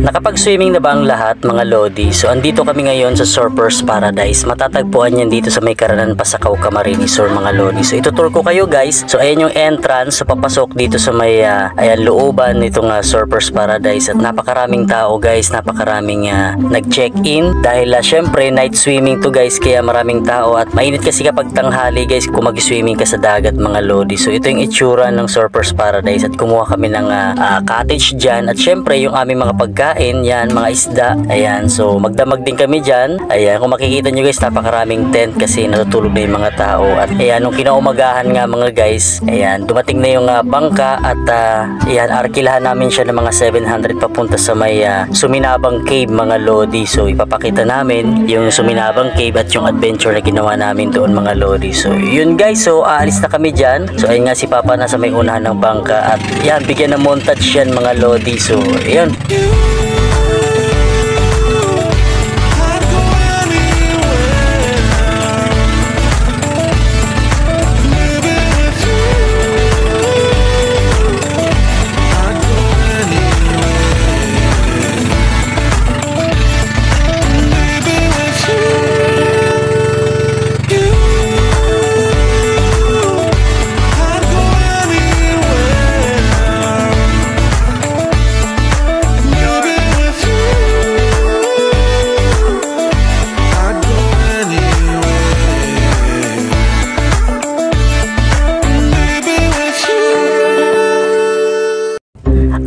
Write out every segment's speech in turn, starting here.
Nakapag-swimming na ba ang lahat mga Lodi? So andito kami ngayon sa Surfers Paradise. Matatagpuan yan dito sa may Karanan Pasakaw, Camarines Sur mga Lodi. So itutur ko kayo guys. So ayan yung entrance. So papasok dito sa may ayan looban nitong Surfers Paradise. At napakaraming tao guys. Napakaraming nag-check-in. Dahil syempre night swimming to guys. Kaya maraming tao. At mainit kasi kapag tanghali guys kung mag-swimming ka sa dagat mga Lodi. So ito yung itsura ng Surfers Paradise. At kumuha kami ng cottage dyan. At syempre yung aming mga pagkain, yan, mga isda. Ayan, so magdamag din kami dyan. Ayan, kung makikita nyo guys, napakaraming tent kasi natutulog na yung mga tao. At ayan, nung kinaumagahan nga mga guys, ayan, dumating na yung bangka at ayan, arkilahan namin siya ng mga 700 papunta sa may Suminabang Cave mga Lodi. So ipapakita namin yung Suminabang Cave at yung adventure na ginawa namin doon mga Lodi. So yun guys, so aalis na kami dyan. So ayun nga si Papa nasa may unahan ng bangka at yan, bigyan ng montage yan mga Lodi. So ayun.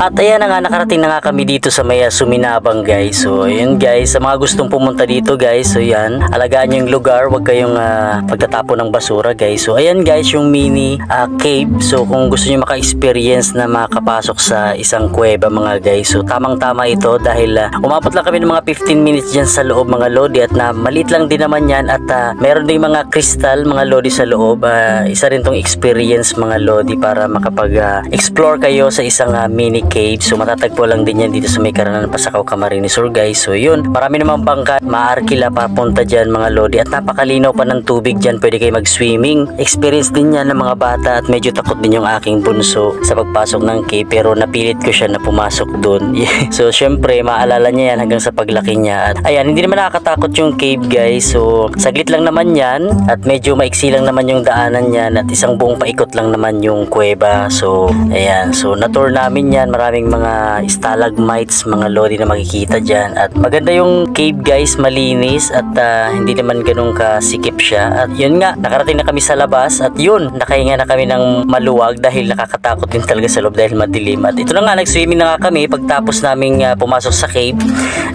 At ayan na nga, nakarating na nga kami dito sa may Suminabang guys. So ayun guys, sa mga gustong pumunta dito guys, so yan, alagaan nyo yung lugar, wag kayong pagtatapon ng basura guys. So ayan guys, yung mini cave. So kung gusto nyo maka-experience na makapasok sa isang kuweba mga guys, so tamang tama ito dahil umabot lang kami ng mga 15 minutes dyan sa loob mga Lodi. At na maliit lang din naman yan at meron din mga crystal mga Lodi sa loob. Isa rin tong experience mga Lodi para makapag-explore kayo sa isang mini cave. So matatagpo lang din yan dito sa may Karanan Pasakaw, Camarines Sur guys. So yun, marami namang bangka, maarkila papunta dyan mga Lodi at napakalinaw pa ng tubig dyan. Pwede kayo mag-swimming. Experience din yan ng mga bata at medyo takot din yung aking bunso sa pagpasok ng cave pero napilit ko siya na pumasok doon. So syempre maalala niya yan hanggang sa paglaki niya. At ayan, hindi naman nakakatakot yung cave guys. So saglit lang naman yan at medyo maiksi lang naman yung daanan niyan at isang buong paikot lang naman yung kuweba. So ayan, so na-tour namin yan. Maraming mga stalagmites mga Lodi na makikita dyan at maganda yung cave guys, malinis at hindi naman ganun kasikip siya. At yun nga, nakarating na kami sa labas at yun, nakahinga na kami ng maluwag dahil nakakatakot din talaga sa loob dahil madilim. At ito na nga, nag-swimming na nga kami pagtapos naming pumasok sa cave.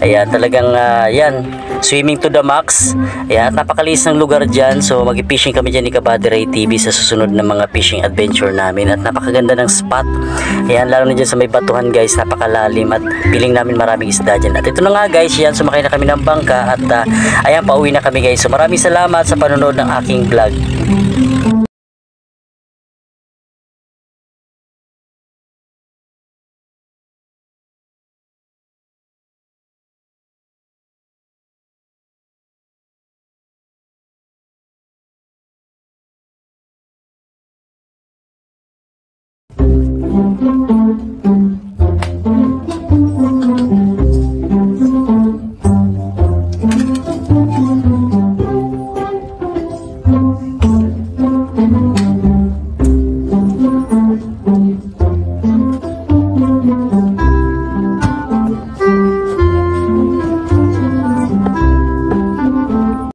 Ayan, talagang yan, swimming to the max. Ayan, at napakalinis ng lugar dyan. So mag-fishing kami dyan ni Kabady Ray TV sa susunod na mga fishing adventure namin at napakaganda ng spot. Ayan, lalo na dyan sa may batuhan guys, napakalalim at piling namin maraming isda dyan. At ito na nga guys, yan, sumakay na kami ng bangka at ayan, pauwi na kami guys. So maraming salamat sa panonood ng aking vlog.